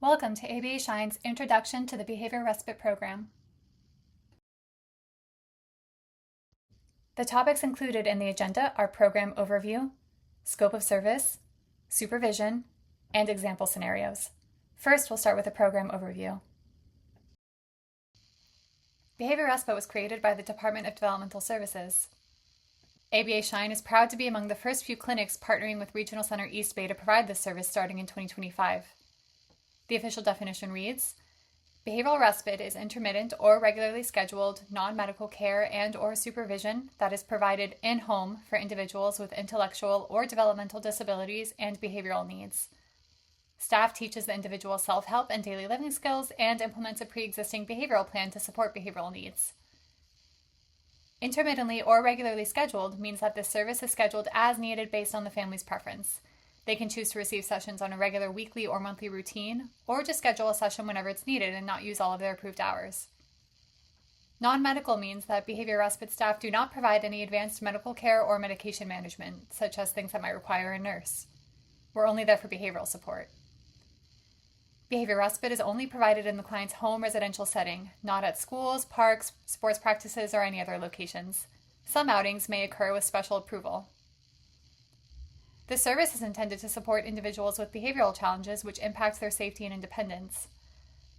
Welcome to ABA Shine's Introduction to the Behavior Respite Program. The topics included in the agenda are program overview, scope of service, supervision, and example scenarios. First, we'll start with a program overview. Behavior Respite was created by the Department of Developmental Services. ABA Shine is proud to be among the first few clinics partnering with Regional Center East Bay to provide this service starting in 2025. The official definition reads, behavioral respite is intermittent or regularly scheduled non-medical care and or supervision that is provided in-home for individuals with intellectual or developmental disabilities and behavioral needs. Staff teaches the individual self-help and daily living skills and implements a pre-existing behavioral plan to support behavioral needs. Intermittently or regularly scheduled means that this service is scheduled as needed based on the family's preference. They can choose to receive sessions on a regular weekly or monthly routine, or just schedule a session whenever it's needed and not use all of their approved hours. Non-medical means that behavior respite staff do not provide any advanced medical care or medication management, such as things that might require a nurse. We're only there for behavioral support. Behavior respite is only provided in the client's home residential setting, not at schools, parks, sports practices, or any other locations. Some outings may occur with special approval. This service is intended to support individuals with behavioral challenges which impact their safety and independence.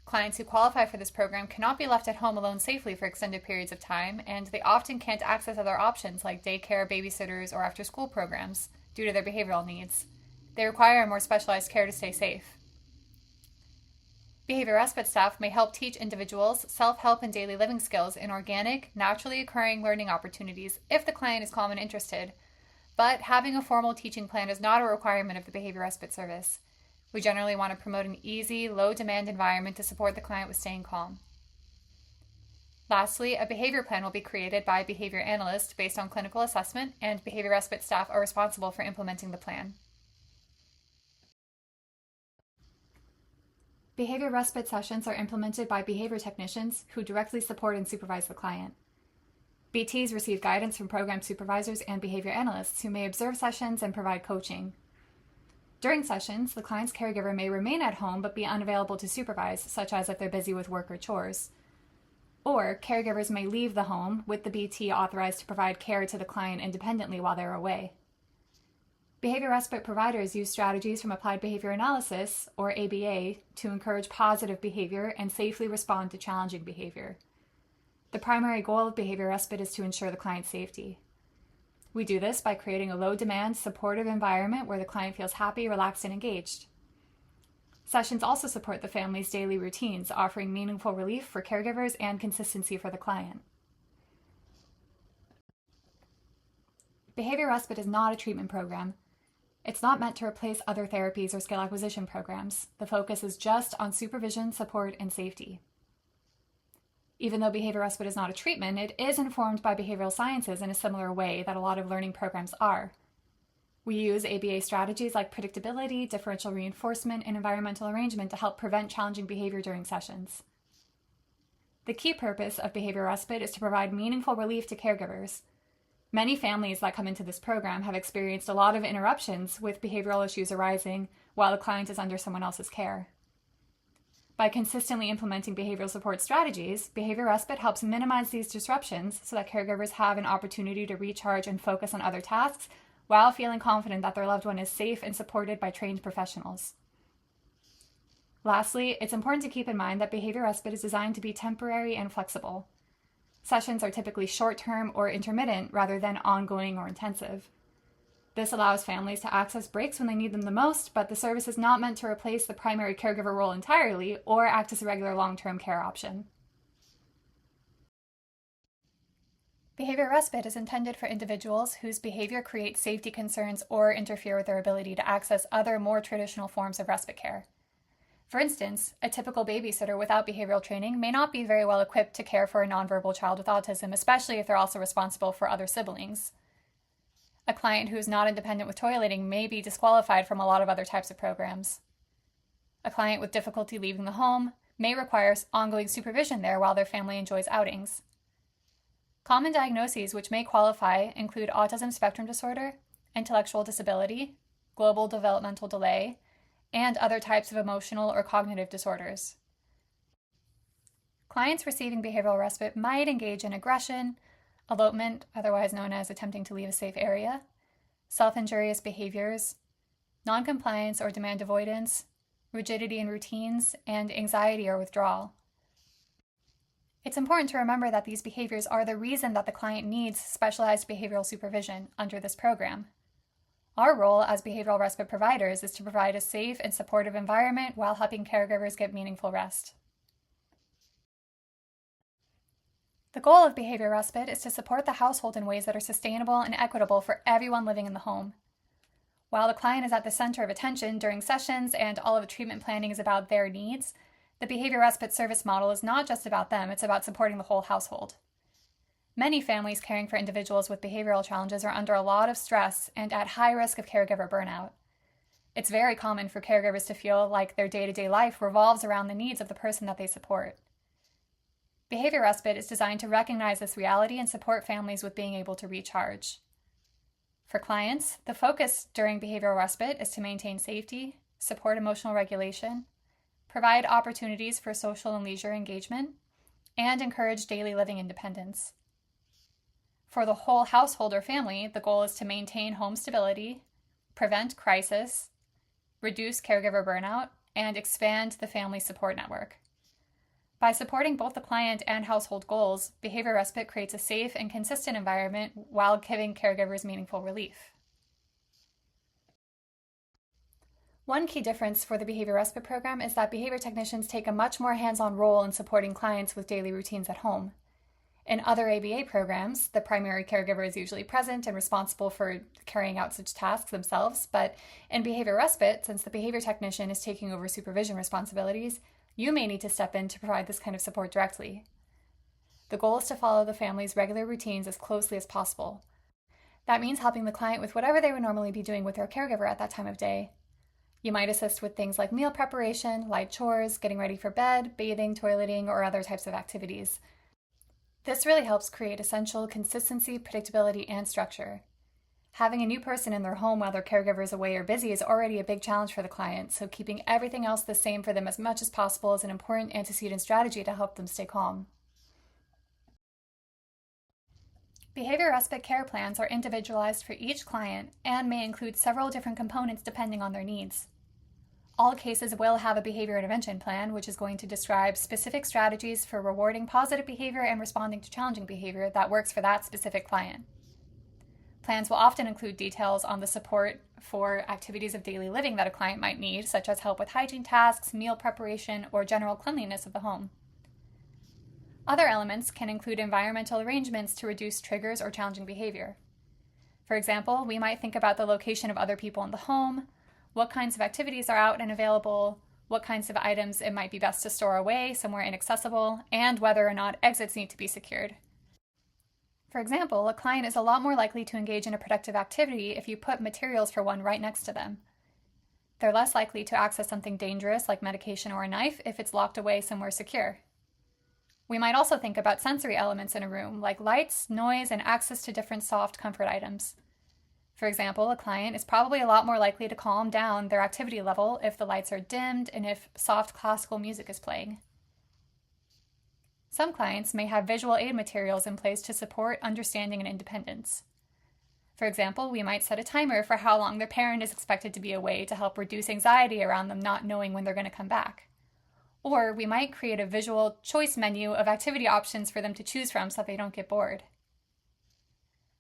Clients who qualify for this program cannot be left at home alone safely for extended periods of time, and they often can't access other options like daycare, babysitters, or after-school programs due to their behavioral needs. They require more specialized care to stay safe. Behavior respite staff may help teach individuals self-help and daily living skills in organic, naturally occurring learning opportunities if the client is calm and interested. But having a formal teaching plan is not a requirement of the behavior respite service. We generally want to promote an easy, low-demand environment to support the client with staying calm. Lastly, a behavior plan will be created by a behavior analyst based on clinical assessment, and behavior respite staff are responsible for implementing the plan. Behavior respite sessions are implemented by behavior technicians who directly support and supervise the client. BTs receive guidance from program supervisors and behavior analysts who may observe sessions and provide coaching. During sessions, the client's caregiver may remain at home but be unavailable to supervise, such as if they're busy with work or chores. Or caregivers may leave the home with the BT authorized to provide care to the client independently while they're away. Behavior respite providers use strategies from applied behavior analysis, or ABA, to encourage positive behavior and safely respond to challenging behavior. The primary goal of behavior respite is to ensure the client's safety. We do this by creating a low-demand, supportive environment where the client feels happy, relaxed, and engaged. Sessions also support the family's daily routines, offering meaningful relief for caregivers and consistency for the client. Behavior respite is not a treatment program. It's not meant to replace other therapies or skill acquisition programs. The focus is just on supervision, support, and safety. Even though behavior respite is not a treatment, it is informed by behavioral sciences in a similar way that a lot of learning programs are. We use ABA strategies like predictability, differential reinforcement, and environmental arrangement to help prevent challenging behavior during sessions. The key purpose of behavior respite is to provide meaningful relief to caregivers. Many families that come into this program have experienced a lot of interruptions with behavioral issues arising while the client is under someone else's care. By consistently implementing behavioral support strategies, behavior respite helps minimize these disruptions so that caregivers have an opportunity to recharge and focus on other tasks while feeling confident that their loved one is safe and supported by trained professionals. Lastly, it's important to keep in mind that behavior respite is designed to be temporary and flexible. Sessions are typically short-term or intermittent rather than ongoing or intensive. This allows families to access breaks when they need them the most, but the service is not meant to replace the primary caregiver role entirely or act as a regular long-term care option. Behavior respite is intended for individuals whose behavior creates safety concerns or interfere with their ability to access other more traditional forms of respite care. For instance, a typical babysitter without behavioral training may not be very well equipped to care for a nonverbal child with autism, especially if they're also responsible for other siblings. A client who is not independent with toileting may be disqualified from a lot of other types of programs. A client with difficulty leaving the home may require ongoing supervision there while their family enjoys outings. Common diagnoses which may qualify include autism spectrum disorder, intellectual disability, global developmental delay, and other types of emotional or cognitive disorders. Clients receiving behavioral respite might engage in aggression, elopement, otherwise known as attempting to leave a safe area, self-injurious behaviors, noncompliance or demand avoidance, rigidity in routines, and anxiety or withdrawal. It's important to remember that these behaviors are the reason that the client needs specialized behavioral supervision under this program. Our role as behavioral respite providers is to provide a safe and supportive environment while helping caregivers get meaningful rest. The goal of behavior respite is to support the household in ways that are sustainable and equitable for everyone living in the home. While the client is at the center of attention during sessions and all of the treatment planning is about their needs, the behavior respite service model is not just about them, it's about supporting the whole household. Many families caring for individuals with behavioral challenges are under a lot of stress and at high risk of caregiver burnout. It's very common for caregivers to feel like their day-to-day life revolves around the needs of the person that they support. Behavior respite is designed to recognize this reality and support families with being able to recharge. For clients, the focus during behavioral respite is to maintain safety, support emotional regulation, provide opportunities for social and leisure engagement, and encourage daily living independence. For the whole household or family, the goal is to maintain home stability, prevent crisis, reduce caregiver burnout, and expand the family support network. By supporting both the client and household goals, behavior respite creates a safe and consistent environment while giving caregivers meaningful relief. One key difference for the behavior respite program is that behavior technicians take a much more hands-on role in supporting clients with daily routines at home. In other ABA programs, the primary caregiver is usually present and responsible for carrying out such tasks themselves, but in behavior respite, since the behavior technician is taking over supervision responsibilities, you may need to step in to provide this kind of support directly. The goal is to follow the family's regular routines as closely as possible. That means helping the client with whatever they would normally be doing with their caregiver at that time of day. You might assist with things like meal preparation, light chores, getting ready for bed, bathing, toileting, or other types of activities. This really helps create essential consistency, predictability, and structure. Having a new person in their home while their caregiver is away or busy is already a big challenge for the client, so keeping everything else the same for them as much as possible is an important antecedent strategy to help them stay calm. Behavior respite care plans are individualized for each client and may include several different components depending on their needs. All cases will have a behavior intervention plan, which is going to describe specific strategies for rewarding positive behavior and responding to challenging behavior that works for that specific client. Plans will often include details on the support for activities of daily living that a client might need, such as help with hygiene tasks, meal preparation, or general cleanliness of the home. Other elements can include environmental arrangements to reduce triggers or challenging behavior. For example, we might think about the location of other people in the home, what kinds of activities are out and available, what kinds of items it might be best to store away somewhere inaccessible, and whether or not exits need to be secured. For example, a client is a lot more likely to engage in a productive activity if you put materials for one right next to them. They're less likely to access something dangerous like medication or a knife if it's locked away somewhere secure. We might also think about sensory elements in a room like lights, noise, and access to different soft comfort items. For example, a client is probably a lot more likely to calm down their activity level if the lights are dimmed and if soft classical music is playing. Some clients may have visual aid materials in place to support understanding and independence. For example, we might set a timer for how long their parent is expected to be away to help reduce anxiety around them not knowing when they're going to come back. Or we might create a visual choice menu of activity options for them to choose from so that they don't get bored.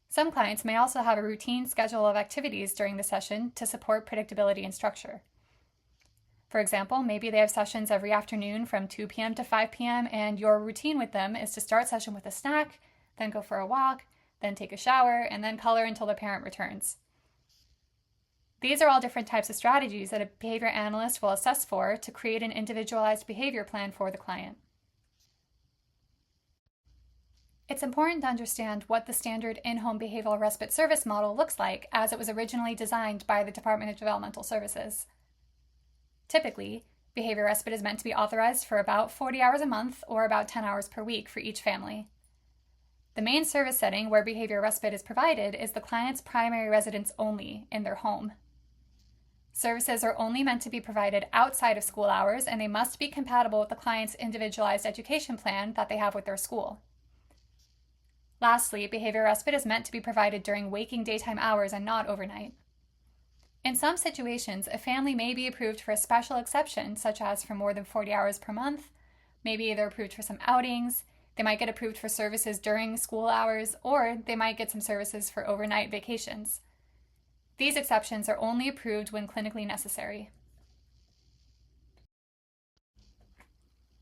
Some clients may also have a routine schedule of activities during the session to support predictability and structure. For example, maybe they have sessions every afternoon from 2 p.m. to 5 p.m. and your routine with them is to start session with a snack, then go for a walk, then take a shower, and then color until the parent returns. These are all different types of strategies that a behavior analyst will assess for to create an individualized behavior plan for the client. It's important to understand what the standard in-home behavioral respite service model looks like as it was originally designed by the Department of Developmental Services. Typically, behavior respite is meant to be authorized for about 40 hours a month or about 10 hours per week for each family. The main service setting where behavior respite is provided is the client's primary residence only in their home. Services are only meant to be provided outside of school hours, and they must be compatible with the client's individualized education plan that they have with their school. Lastly, behavior respite is meant to be provided during waking daytime hours and not overnight. In some situations, a family may be approved for a special exception, such as for more than 40 hours per month. Maybe they're approved for some outings. They might get approved for services during school hours, or they might get some services for overnight vacations. These exceptions are only approved when clinically necessary.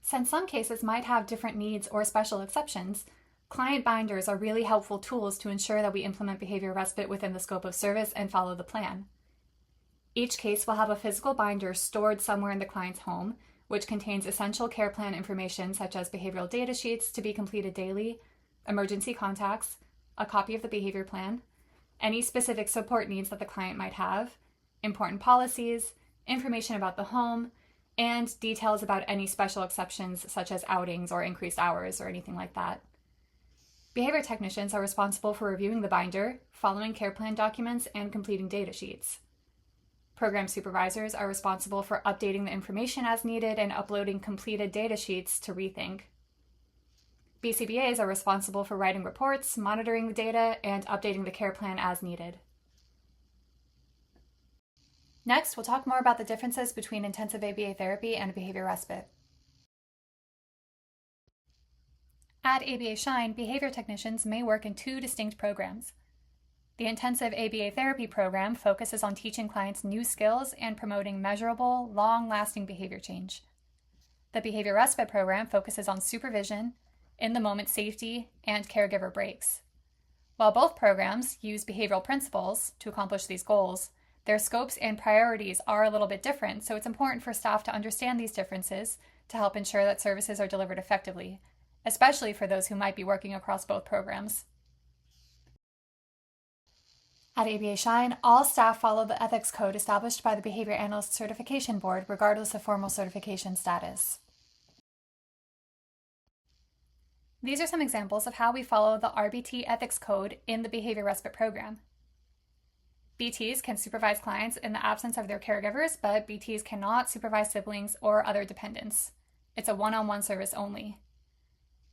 Since some cases might have different needs or special exceptions, client binders are really helpful tools to ensure that we implement behavior respite within the scope of service and follow the plan. Each case will have a physical binder stored somewhere in the client's home, which contains essential care plan information such as behavioral data sheets to be completed daily, emergency contacts, a copy of the behavior plan, any specific support needs that the client might have, important policies, information about the home, and details about any special exceptions such as outings or increased hours or anything like that. Behavior technicians are responsible for reviewing the binder, following care plan documents, and completing data sheets. Program supervisors are responsible for updating the information as needed and uploading completed data sheets to Rethink. BCBAs are responsible for writing reports, monitoring the data, and updating the care plan as needed. Next, we'll talk more about the differences between intensive ABA therapy and behavior respite. At ABA Shine, behavior technicians may work in two distinct programs. The intensive ABA therapy program focuses on teaching clients new skills and promoting measurable, long-lasting behavior change. The behavior respite program focuses on supervision, in-the-moment safety, and caregiver breaks. While both programs use behavioral principles to accomplish these goals, their scopes and priorities are a little bit different, so it's important for staff to understand these differences to help ensure that services are delivered effectively, especially for those who might be working across both programs. At ABA Shine, all staff follow the ethics code established by the Behavior Analyst Certification Board, regardless of formal certification status. These are some examples of how we follow the RBT ethics code in the Behavior Respite program. BTs can supervise clients in the absence of their caregivers, but BTs cannot supervise siblings or other dependents. It's a one-on-one service only.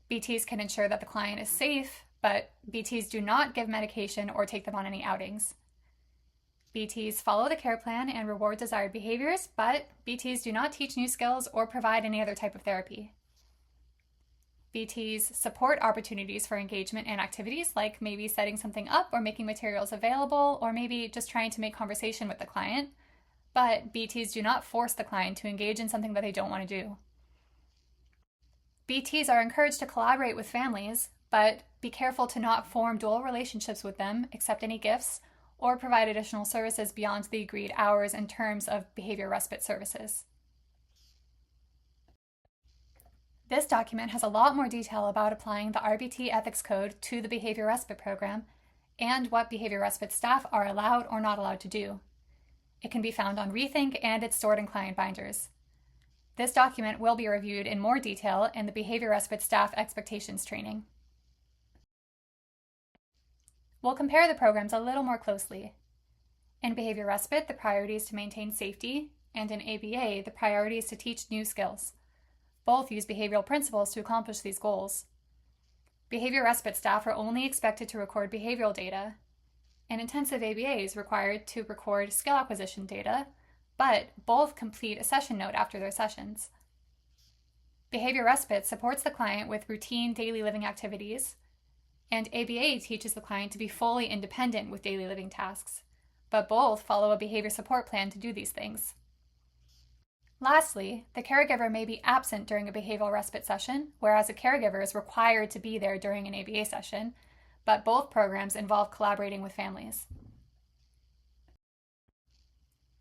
BTs can ensure that the client is safe, but BTs do not give medication or take them on any outings. BTs follow the care plan and reward desired behaviors, but BTs do not teach new skills or provide any other type of therapy. BTs support opportunities for engagement and activities, like maybe setting something up or making materials available, or maybe just trying to make conversation with the client, but BTs do not force the client to engage in something that they don't want to do. BTs are encouraged to collaborate with families, but be careful to not form dual relationships with them, accept any gifts, or provide additional services beyond the agreed hours and terms of behavior respite services. This document has a lot more detail about applying the RBT ethics code to the behavior respite program and what behavior respite staff are allowed or not allowed to do. It can be found on Rethink and it's stored in client binders. This document will be reviewed in more detail in the behavior respite staff expectations training. We'll compare the programs a little more closely. In behavior respite, the priority is to maintain safety, and in ABA, the priority is to teach new skills. Both use behavioral principles to accomplish these goals. Behavior respite staff are only expected to record behavioral data, and intensive ABA is required to record skill acquisition data, but both complete a session note after their sessions. Behavior respite supports the client with routine daily living activities, and ABA teaches the client to be fully independent with daily living tasks, but both follow a behavior support plan to do these things. Lastly, the caregiver may be absent during a behavioral respite session, whereas a caregiver is required to be there during an ABA session, but both programs involve collaborating with families.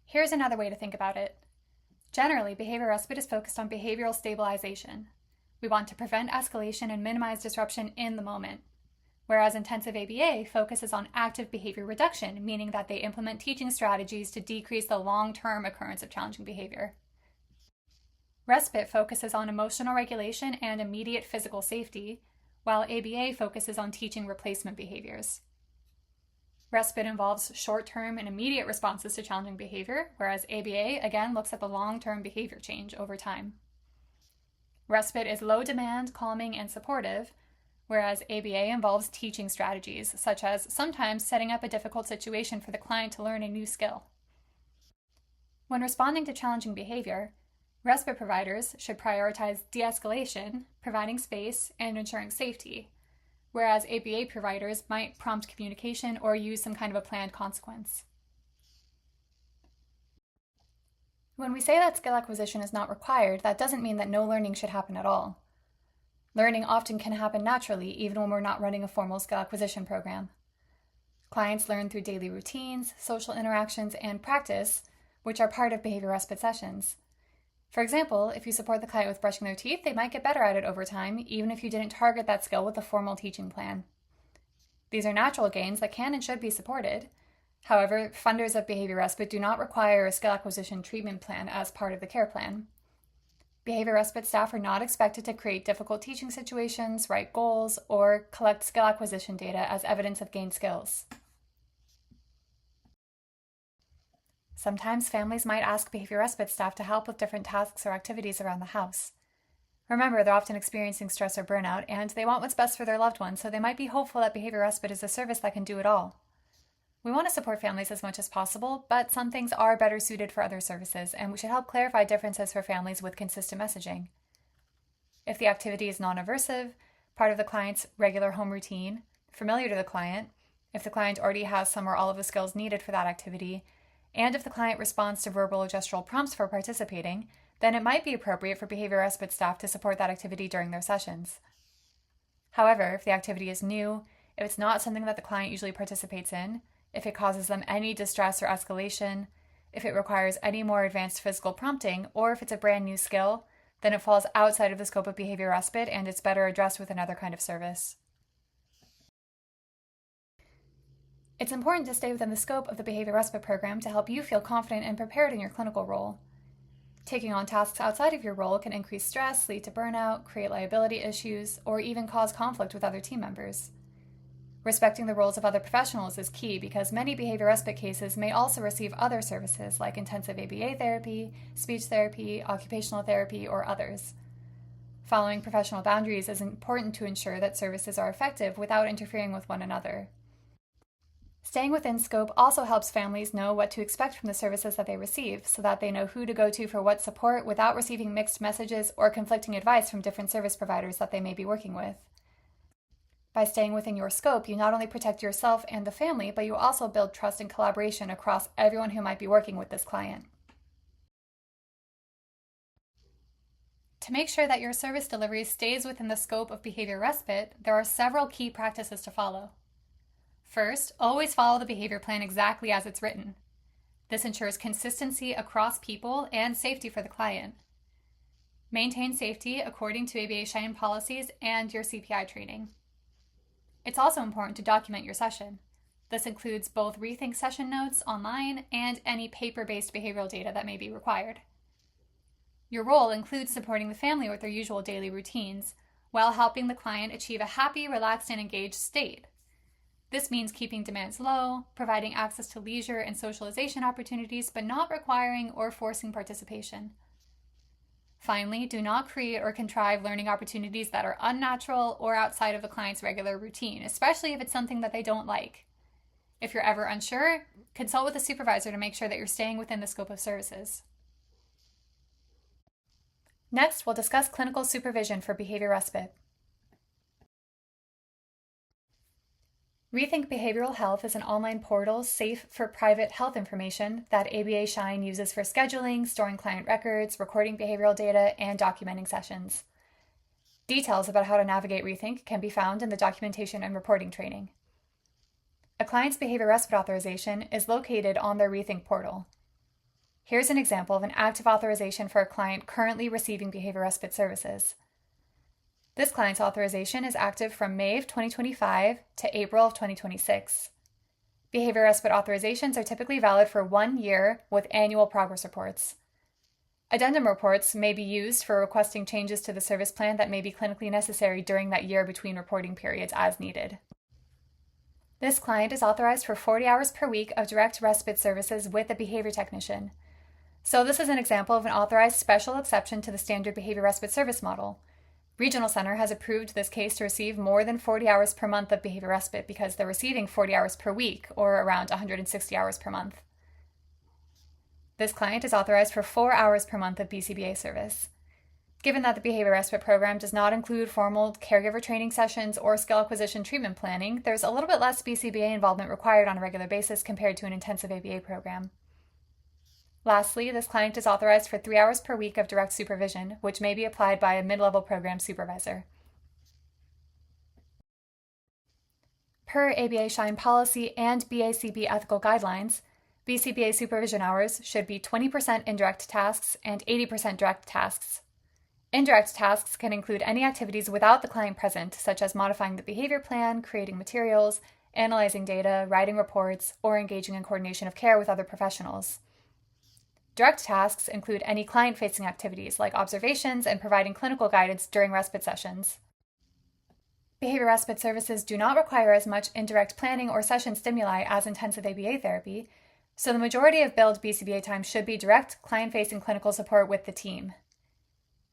Here's another way to think about it. Generally, behavior respite is focused on behavioral stabilization. We want to prevent escalation and minimize disruption in the moment. Whereas intensive ABA focuses on active behavior reduction, meaning that they implement teaching strategies to decrease the long-term occurrence of challenging behavior. Respite focuses on emotional regulation and immediate physical safety, while ABA focuses on teaching replacement behaviors. Respite involves short-term and immediate responses to challenging behavior, whereas ABA, again, looks at the long-term behavior change over time. Respite is low demand, calming, and supportive, whereas ABA involves teaching strategies, such as sometimes setting up a difficult situation for the client to learn a new skill. When responding to challenging behavior, respite providers should prioritize de-escalation, providing space, and ensuring safety, whereas ABA providers might prompt communication or use some kind of a planned consequence. When we say that skill acquisition is not required, that doesn't mean that no learning should happen at all. Learning often can happen naturally, even when we're not running a formal skill acquisition program. Clients learn through daily routines, social interactions, and practice, which are part of behavior respite sessions. For example, if you support the client with brushing their teeth, they might get better at it over time, even if you didn't target that skill with a formal teaching plan. These are natural gains that can and should be supported. However, funders of behavior respite do not require a skill acquisition treatment plan as part of the care plan. Behavior respite staff are not expected to create difficult teaching situations, write goals, or collect skill acquisition data as evidence of gained skills. Sometimes families might ask behavior respite staff to help with different tasks or activities around the house. Remember, they're often experiencing stress or burnout, and they want what's best for their loved ones, so they might be hopeful that behavior respite is a service that can do it all. We want to support families as much as possible, but some things are better suited for other services, and we should help clarify differences for families with consistent messaging. If the activity is non-aversive, part of the client's regular home routine, familiar to the client, if the client already has some or all of the skills needed for that activity, and if the client responds to verbal or gestural prompts for participating, then it might be appropriate for behavior respite staff to support that activity during their sessions. However, if the activity is new, if it's not something that the client usually participates in, if it causes them any distress or escalation, if it requires any more advanced physical prompting, or if it's a brand new skill, then it falls outside of the scope of behavior respite and it's better addressed with another kind of service. It's important to stay within the scope of the behavior respite program to help you feel confident and prepared in your clinical role. Taking on tasks outside of your role can increase stress, lead to burnout, create liability issues, or even cause conflict with other team members. Respecting the roles of other professionals is key because many behavior respite cases may also receive other services like intensive ABA therapy, speech therapy, occupational therapy, or others. Following professional boundaries is important to ensure that services are effective without interfering with one another. Staying within scope also helps families know what to expect from the services that they receive so that they know who to go to for what support without receiving mixed messages or conflicting advice from different service providers that they may be working with. By staying within your scope, you not only protect yourself and the family, but you also build trust and collaboration across everyone who might be working with this client. To make sure that your service delivery stays within the scope of behavior respite, there are several key practices to follow. First, always follow the behavior plan exactly as it's written. This ensures consistency across people and safety for the client. Maintain safety according to ABA Shine policies and your CPI training. It's also important to document your session. This includes both Rethink session notes online and any paper-based behavioral data that may be required. Your role includes supporting the family with their usual daily routines while helping the client achieve a happy, relaxed, and engaged state. This means keeping demands low, providing access to leisure and socialization opportunities, but not requiring or forcing participation. Finally, do not create or contrive learning opportunities that are unnatural or outside of the client's regular routine, especially if it's something that they don't like. If you're ever unsure, consult with a supervisor to make sure that you're staying within the scope of services. Next, we'll discuss clinical supervision for behavior respite. Rethink Behavioral Health is an online portal safe for private health information that ABA Shine uses for scheduling, storing client records, recording behavioral data, and documenting sessions. Details about how to navigate Rethink can be found in the documentation and reporting training. A client's behavior respite authorization is located on their Rethink portal. Here's an example of an active authorization for a client currently receiving behavior respite services. This client's authorization is active from May of 2025 to April of 2026. Behavior respite authorizations are typically valid for 1 year with annual progress reports. Addendum reports may be used for requesting changes to the service plan that may be clinically necessary during that year between reporting periods as needed. This client is authorized for 40 hours per week of direct respite services with a behavior technician. So this is an example of an authorized special exception to the standard behavior respite service model. Regional Center has approved this case to receive more than 40 hours per month of behavior respite because they're receiving 40 hours per week, or around 160 hours per month. This client is authorized for 4 hours per month of BCBA service. Given that the behavior respite program does not include formal caregiver training sessions or skill acquisition treatment planning, there's a little bit less BCBA involvement required on a regular basis compared to an intensive ABA program. Lastly, this client is authorized for 3 hours per week of direct supervision, which may be applied by a mid-level program supervisor. Per ABA Shine policy and BACB ethical guidelines, BCBA supervision hours should be 20% indirect tasks and 80% direct tasks. Indirect tasks can include any activities without the client present, such as modifying the behavior plan, creating materials, analyzing data, writing reports, or engaging in coordination of care with other professionals. Direct tasks include any client-facing activities like observations and providing clinical guidance during respite sessions. Behavior respite services do not require as much indirect planning or session stimuli as intensive ABA therapy, so the majority of billed BCBA time should be direct client-facing clinical support with the team.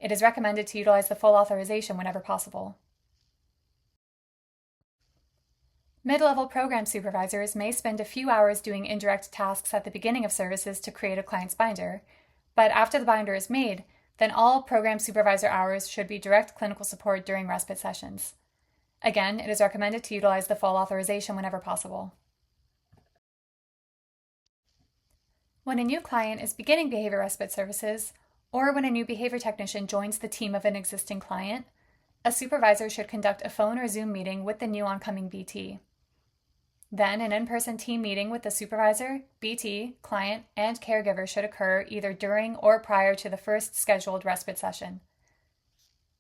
It is recommended to utilize the full authorization whenever possible. Mid-level program supervisors may spend a few hours doing indirect tasks at the beginning of services to create a client's binder, but after the binder is made, then all program supervisor hours should be direct clinical support during respite sessions. Again, it is recommended to utilize the full authorization whenever possible. When a new client is beginning behavior respite services, or when a new behavior technician joins the team of an existing client, a supervisor should conduct a phone or Zoom meeting with the new oncoming BT. Then, an in-person team meeting with the supervisor, BT, client, and caregiver should occur either during or prior to the first scheduled respite session.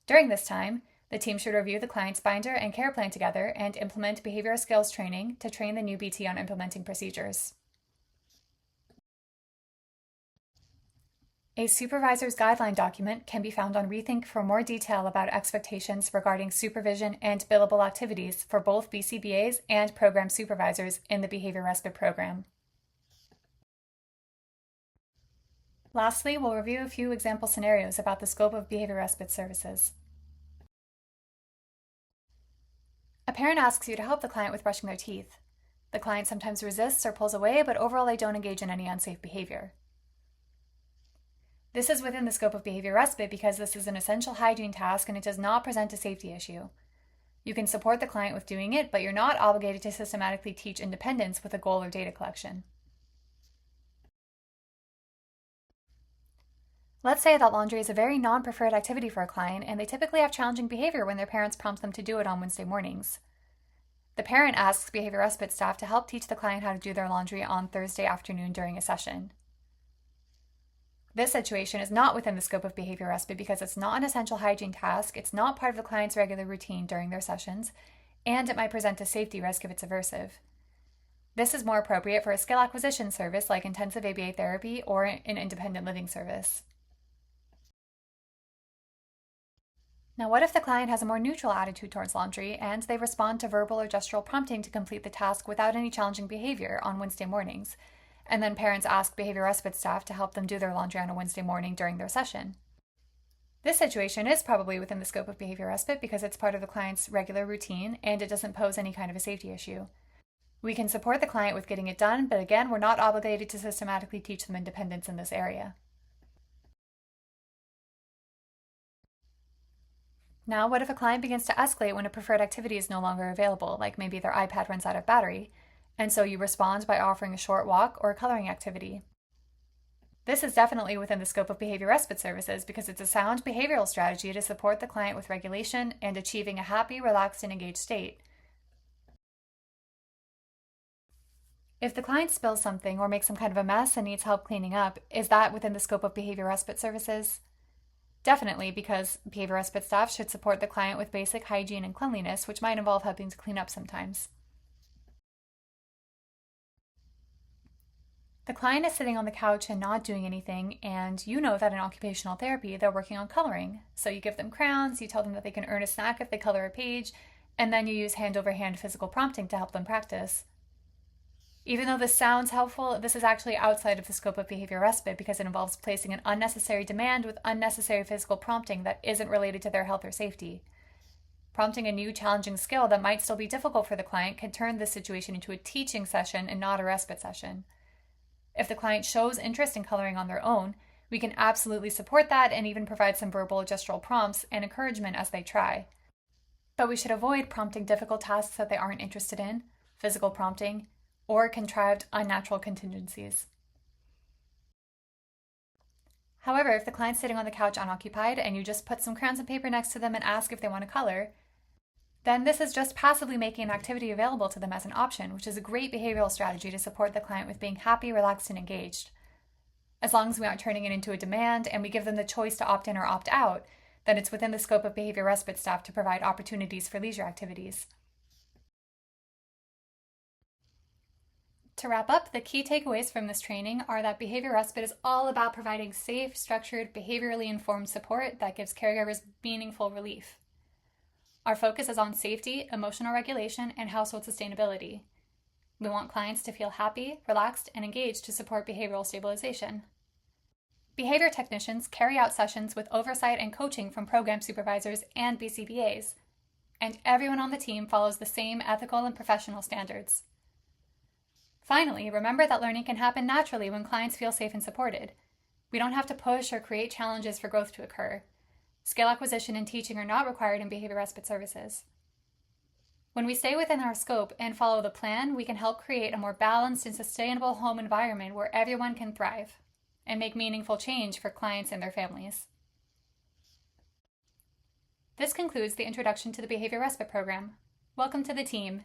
During this time, the team should review the client's binder and care plan together and implement behavioral skills training to train the new BT on implementing procedures. A supervisor's guideline document can be found on Rethink for more detail about expectations regarding supervision and billable activities for both BCBAs and program supervisors in the behavior respite program. Lastly, we'll review a few example scenarios about the scope of behavior respite services. A parent asks you to help the client with brushing their teeth. The client sometimes resists or pulls away, but overall they don't engage in any unsafe behavior. This is within the scope of behavior respite because this is an essential hygiene task and it does not present a safety issue. You can support the client with doing it, but you're not obligated to systematically teach independence with a goal or data collection. Let's say that laundry is a very non-preferred activity for a client and they typically have challenging behavior when their parents prompt them to do it on Wednesday mornings. The parent asks behavior respite staff to help teach the client how to do their laundry on Thursday afternoon during a session. This situation is not within the scope of behavior respite because it's not an essential hygiene task, it's not part of the client's regular routine during their sessions, and it might present a safety risk if it's aversive. This is more appropriate for a skill acquisition service like intensive ABA therapy or an independent living service. Now, what if the client has a more neutral attitude towards laundry and they respond to verbal or gestural prompting to complete the task without any challenging behavior on Wednesday mornings? And then parents ask behavior respite staff to help them do their laundry on a Wednesday morning during their session. This situation is probably within the scope of behavior respite because it's part of the client's regular routine and it doesn't pose any kind of a safety issue. We can support the client with getting it done, but again, we're not obligated to systematically teach them independence in this area. Now, what if a client begins to escalate when a preferred activity is no longer available, like maybe their iPad runs out of battery? And so you respond by offering a short walk or a coloring activity. This is definitely within the scope of behavior respite services because it's a sound behavioral strategy to support the client with regulation and achieving a happy, relaxed, and engaged state. If the client spills something or makes some kind of a mess and needs help cleaning up, is that within the scope of behavior respite services? Definitely, because behavior respite staff should support the client with basic hygiene and cleanliness, which might involve helping to clean up sometimes. The client is sitting on the couch and not doing anything, and you know that in occupational therapy they're working on coloring. So you give them crayons, you tell them that they can earn a snack if they color a page, and then you use hand-over-hand physical prompting to help them practice. Even though this sounds helpful, this is actually outside of the scope of behavior respite because it involves placing an unnecessary demand with unnecessary physical prompting that isn't related to their health or safety. Prompting a new challenging skill that might still be difficult for the client can turn this situation into a teaching session and not a respite session. If the client shows interest in coloring on their own, we can absolutely support that and even provide some verbal gestural prompts and encouragement as they try. But we should avoid prompting difficult tasks that they aren't interested in, physical prompting, or contrived unnatural contingencies. However, if the client's sitting on the couch unoccupied and you just put some crayons and paper next to them and ask if they want to color, then this is just passively making an activity available to them as an option, which is a great behavioral strategy to support the client with being happy, relaxed, and engaged. As long as we aren't turning it into a demand and we give them the choice to opt in or opt out, then it's within the scope of behavior respite staff to provide opportunities for leisure activities. To wrap up, the key takeaways from this training are that behavior respite is all about providing safe, structured, behaviorally informed support that gives caregivers meaningful relief. Our focus is on safety, emotional regulation, and household sustainability. We want clients to feel happy, relaxed, and engaged to support behavioral stabilization. Behavior technicians carry out sessions with oversight and coaching from program supervisors and BCBAs, and everyone on the team follows the same ethical and professional standards. Finally, remember that learning can happen naturally when clients feel safe and supported. We don't have to push or create challenges for growth to occur. Skill acquisition and teaching are not required in behavior respite services. When we stay within our scope and follow the plan, we can help create a more balanced and sustainable home environment where everyone can thrive and make meaningful change for clients and their families. This concludes the introduction to the Behavior Respite Program. Welcome to the team.